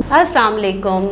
अस्सलाम वालेकुम।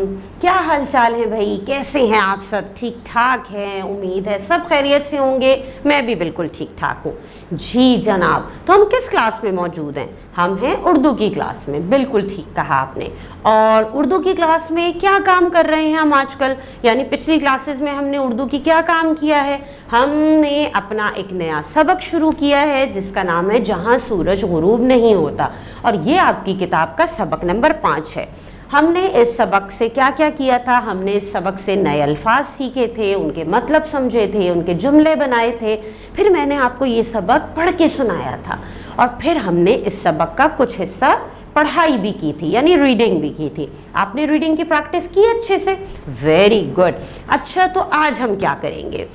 क्या हाल चाल है भाई, कैसे हैं आप सब? ठीक ठाक हैं, उम्मीद है सब खैरियत से होंगे। मैं भी बिल्कुल ठीक ठाक हूँ जी जनाब। तो हम किस क्लास में मौजूद हैं? हम हैं उर्दू की क्लास में। बिल्कुल ठीक कहा आपने। और उर्दू की क्लास में क्या काम कर रहे हैं हम आजकल, यानी पिछली क्लासेस में हमने उर्दू की क्या काम किया है? हमने अपना एक नया सबक शुरू किया है जिसका नाम है जहाँ सूरज गुरूब नहीं होता, और ये आपकी किताब का सबक नंबर 5 है। हमने इस सबक से क्या क्या किया था? हमने इस सबक से नए अल्फाज सीखे थे, उनके मतलब समझे थे, उनके जुमले बनाए थे। फिर मैंने आपको ये सबक पढ़ के सुनाया था, और फिर हमने इस सबक का कुछ हिस्सा पढ़ाई भी की थी, यानी रीडिंग भी की थी। आपने रीडिंग की प्रैक्टिस की अच्छे से? Very good. अच्छा, तो आज हम क्या करेंगे?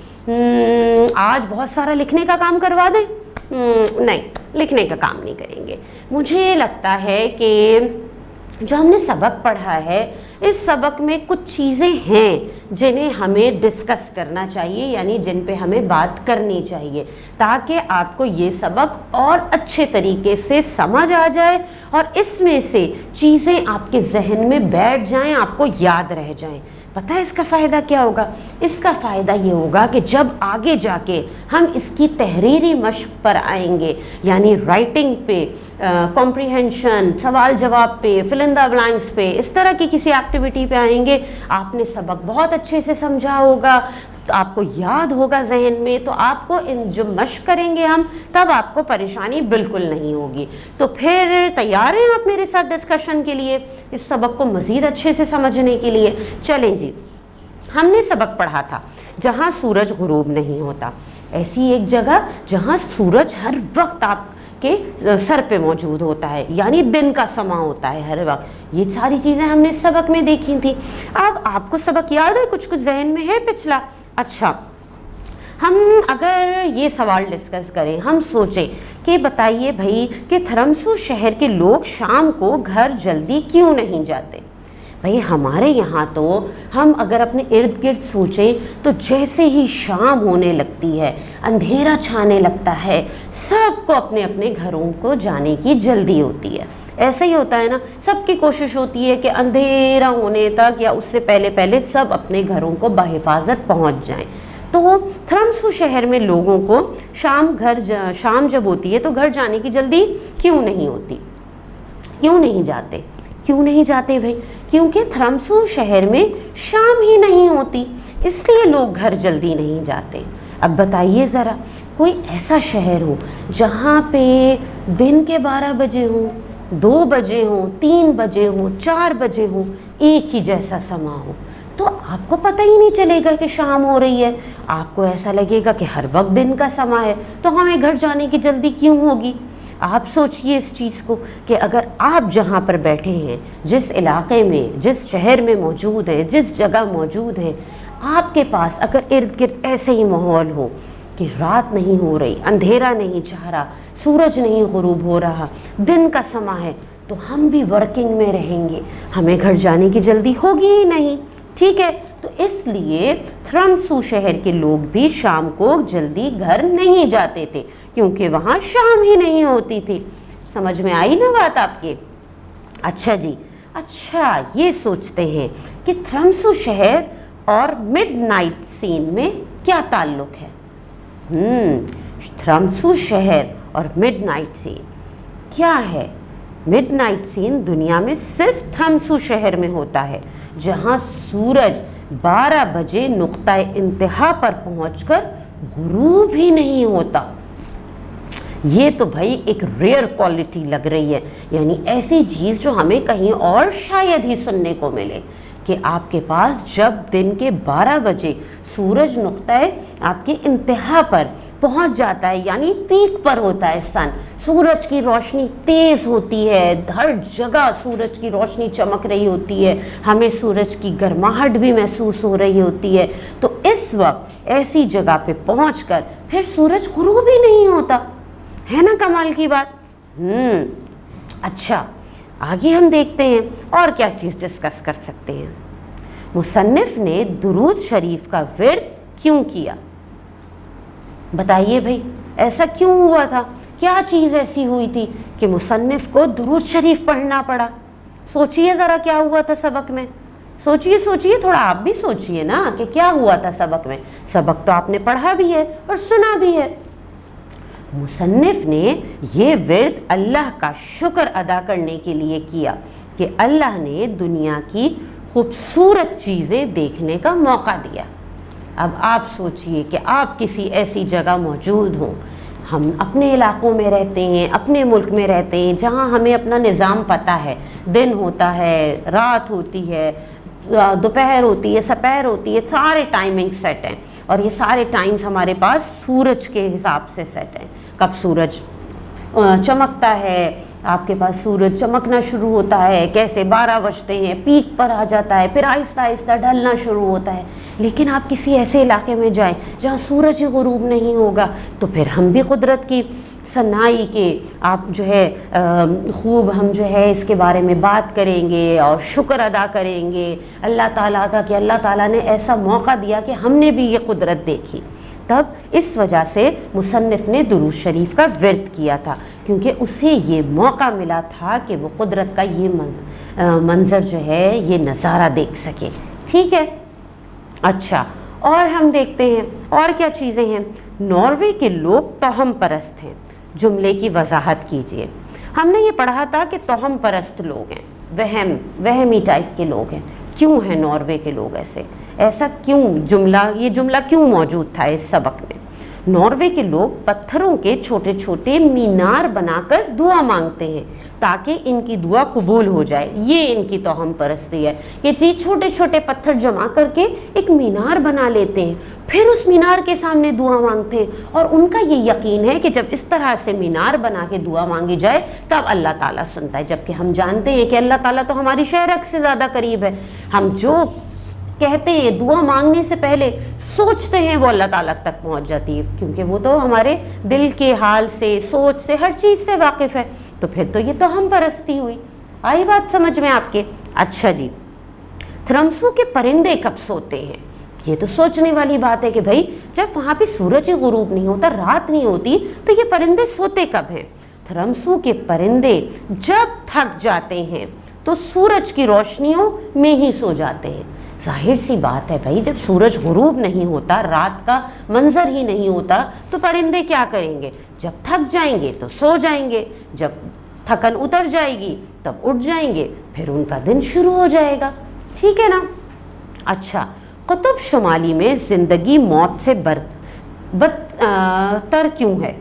आज बहुत सारा लिखने का काम करवा दें? नहीं, लिखने का काम नहीं करेंगे। मुझे लगता है कि जो हमने सबक पढ़ा है, इस सबक में कुछ चीज़ें हैं जिन्हें हमें डिस्कस करना चाहिए, यानी जिन पे हमें बात करनी चाहिए, ताकि आपको ये सबक और अच्छे तरीके से समझ आ जाए और इसमें से चीज़ें आपके जहन में बैठ जाएं, आपको याद रह जाएं। पता है इसका फ़ायदा क्या होगा? इसका फ़ायदा ये होगा कि जब आगे जाके हम इसकी तहरीरी मश्क पर आएंगे, यानी राइटिंग पे, कॉम्प्रिहेंशन, सवाल जवाब पे, फिल इन द ब्लैंक्स पे, इस तरह की किसी एक्टिविटी पे आएंगे, आपने सबक बहुत अच्छे से समझा होगा, तो आपको याद होगा जहन में, तो आपको इन जो मश्क करेंगे हम, तब आपको परेशानी बिल्कुल नहीं होगी। तो फिर तैयार हैं आप मेरे साथ डिस्कशन के लिए, इस सबक को मज़ीद अच्छे से समझने के लिए? चलें जी। हमने सबक पढ़ा था जहाँ सूरज गुरूब नहीं होता, ऐसी एक जगह जहाँ सूरज हर वक्त आपके सर पे मौजूद होता है, यानी दिन का समा होता है हर वक्त। ये सारी चीज़ें हमने सबक में देखी थी। अब आपको सबक याद है? कुछ कुछ जहन में है पिछला? अच्छा, हम अगर ये सवाल डिस्कस करें, हम सोचें कि बताइए भाई कि थरमसू शहर के लोग शाम को घर जल्दी क्यों नहीं जाते? भाई हमारे यहाँ तो हम अगर अपने इर्द गिर्द सोचें तो जैसे ही शाम होने लगती है, अंधेरा छाने लगता है, सबको अपने अपने घरों को जाने की जल्दी होती है। ऐसा ही होता है ना, सबकी कोशिश होती है कि अंधेरा होने तक या उससे पहले पहले सब अपने घरों को बाहिफाजत पहुंच जाएं। तो थरमसू शहर में लोगों को शाम जब होती है तो घर जाने की जल्दी क्यों नहीं होती? क्यों नहीं जाते? क्यों नहीं जाते भाई? क्योंकि थरमसू शहर में शाम ही नहीं होती, इसलिए लोग घर जल्दी नहीं जाते। अब बताइए ज़रा, कोई ऐसा शहर हो जहाँ पे दिन के 12 बजे हों, 2 बजे हों, 3 बजे हों, 4 बजे हों, एक ही जैसा समा हो, तो आपको पता ही नहीं चलेगा कि शाम हो रही है। आपको ऐसा लगेगा कि हर वक्त दिन का समा है, तो हमें घर जाने की जल्दी क्यों होगी? आप सोचिए इस चीज़ को कि अगर आप जहाँ पर बैठे हैं, जिस इलाके में, जिस शहर में मौजूद हैं, जिस जगह मौजूद हैं, आपके पास अगर इर्द गिर्द ऐसे ही माहौल हो कि रात नहीं हो रही, अंधेरा नहीं छा रहा, सूरज नहीं गुरूब हो रहा, दिन का समा है, तो हम भी वर्किंग में रहेंगे, हमें घर जाने की जल्दी होगी ही नहीं। ठीक है, तो इसलिए थरमसू शहर के लोग भी शाम को जल्दी घर नहीं जाते थे, क्योंकि वहाँ शाम ही नहीं होती थी। समझ में आई ना बात आपके? अच्छा जी। अच्छा, ये सोचते हैं कि थरमसू शहर और मिडनाइट सीन में क्या ताल्लुक़ है? थरमसू शहर और मिडनाइट सीन क्या है? मिडनाइट सीन दुनिया में सिर्फ थरमसू शहर में होता है, जहाँ सूरज 12 बजे नुक्ता इंतहा पर पहुंचकर गुरूब ही नहीं होता। ये तो भाई एक रेयर क्वालिटी लग रही है, यानी ऐसी चीज़ जो हमें कहीं और शायद ही सुनने को मिले, कि आपके पास जब दिन के 12 बजे सूरज नुक्ता आपके इंतहा पर पहुंच जाता है, यानी पीक पर होता है सन, सूरज की रोशनी तेज़ होती है, हर जगह सूरज की रोशनी चमक रही होती है, हमें सूरज की गर्माहट भी महसूस हो रही होती है, तो इस वक्त ऐसी जगह पे पहुंचकर फिर सूरज गुरूब ही नहीं होता है ना? कमाल की बात। अच्छा, आगे हम देखते हैं और क्या चीज़ डिस्कस कर सकते हैं। मुसन्निफ़ ने दुरूद शरीफ का विर्द क्यों किया? बताइए भाई, ऐसा क्यों हुआ था? क्या चीज़ ऐसी हुई थी कि मुसन्निफ़ को दुरूद शरीफ पढ़ना पड़ा? सोचिए ज़रा क्या हुआ था सबक में, सोचिए सोचिए, थोड़ा आप भी सोचिए ना कि क्या हुआ था सबक में। सबक तो आपने पढ़ा भी है और सुना भी है। मुसन्निफ ने ये विर्द अल्लाह का शुक्र अदा करने के लिए किया कि अल्लाह ने दुनिया की खूबसूरत चीज़ें देखने का मौका दिया। अब आप सोचिए कि आप किसी ऐसी जगह मौजूद हों, हम अपने इलाकों में रहते हैं, अपने मुल्क में रहते हैं, जहाँ हमें अपना निज़ाम पता है, दिन होता है, रात होती है, दोपहर होती है, सपहर होती है, सारे टाइमिंग सेट हैं और ये सारे टाइम्स हमारे पास सूरज के हिसाब से सेट हैं। कब सूरज चमकता है, आपके पास सूरज चमकना शुरू होता है, कैसे 12 बजते हैं, पीक पर आ जाता है, फिर आहिस्ता आहिस्ता ढलना शुरू होता है। लेकिन आप किसी ऐसे इलाके में जाएं जहाँ सूरज ही गुरूब नहीं होगा, तो फिर हम भी कुदरत की सनाई के आप जो है खूब हम जो है इसके बारे में बात करेंगे और शुक्र अदा करेंगे अल्लाह ताला का कि अल्लाह ताला ने ऐसा मौका दिया कि हमने भी ये कुदरत देखी। तब इस वजह से मुसन्निफ ने दुरूद शरीफ का विर्द किया था, क्योंकि उसे ये मौका मिला था कि वो कुदरत का ये मंज़र जो है, ये नज़ारा देख सके। ठीक है, अच्छा, और हम देखते हैं और क्या चीज़ें हैं। नॉर्वे के लोग तोहम परस्त हैं। जुमले की वजाहत कीजिए। हमने ये पढ़ा था कि तोहम परस्त लोग हैं, वहमी टाइप के लोग हैं। क्यों हैं नॉर्वे के लोग ऐसा क्यों ये जुमला क्यों मौजूद था इस सबक में? नॉर्वे के लोग पत्थरों के छोटे छोटे मीनार बनाकर दुआ मांगते हैं ताकि इनकी दुआ कबूल हो जाए। ये इनकी तोहम परस्ती है कि जी छोटे छोटे पत्थर जमा करके एक मीनार बना लेते हैं, फिर उस मीनार के सामने दुआ मांगते हैं और उनका ये यकीन है कि जब इस तरह से मीनार बना के दुआ मांगी जाए तब अल्लाह ताला सुनता है। जबकि हम जानते हैं कि अल्लाह ताला तो हमारी शहरक से ज़्यादा करीब है। हम जो कहते हैं दुआ मांगने से पहले सोचते हैं वो अल्लाह ताला तक पहुंच जाती है, क्योंकि वो तो हमारे दिल के हाल से, सोच से, हर चीज़ से वाकिफ़ है। तो फिर तो ये तो हम परस्ती हुई। आई बात समझ में आपके? अच्छा जी, थ्रम्सू के परिंदे कब सोते हैं? ये तो सोचने वाली बात है कि भाई जब वहाँ पे सूरज ही गुरूब नहीं होता, रात नहीं होती, तो ये परिंदे सोते कब हैं? थ्रम्सू के परिंदे जब थक जाते हैं तो सूरज की रोशनियों में ही सो जाते हैं। जाहिर सी बात है भाई, जब सूरज गुरूब नहीं होता, रात का मंजर ही नहीं होता, तो परिंदे क्या करेंगे? जब थक जाएंगे तो सो जाएंगे, जब थकन उतर जाएगी तब उठ जाएंगे, फिर उनका दिन शुरू हो जाएगा। ठीक है ना? अच्छा, कुतुब शुमाली में ज़िंदगी मौत से बदतर क्यों है?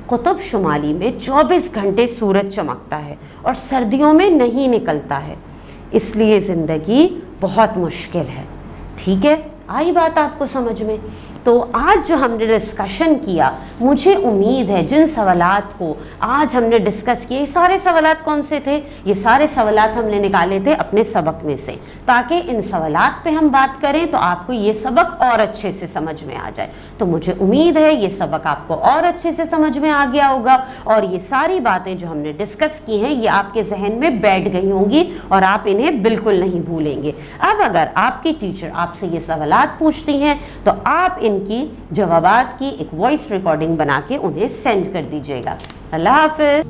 कुतुब शुमाली में 24 घंटे सूरज चमकता है और सर्दियों में नहीं निकलता है, इसलिए ज़िंदगी बहुत मुश्किल है। ठीक है, आई बात आपको समझ में? तो आज जो हमने डिस्कशन किया, मुझे उम्मीद है जिन सवालात को आज हमने डिस्कस किए, सारे सवालात कौन से थे? ये सारे सवालात हमने निकाले थे अपने सबक में से, ताकि इन सवालात पे हम बात करें तो आपको ये सबक और अच्छे से समझ में आ जाए। तो मुझे उम्मीद है ये सबक आपको और अच्छे से समझ में आ गया होगा और ये सारी बातें जो हमने डिस्कस की हैं ये आपके जहन में बैठ गई होंगी और आप इन्हें बिल्कुल नहीं भूलेंगे। अब अगर आपकी टीचर आपसे ये सवालात पूछती हैं तो आप इनकी जवाबात की एक वॉइस रिकॉर्डिंग बना के उन्हें सेंड कर दीजिएगा। अल्लाह हाफ़िज़।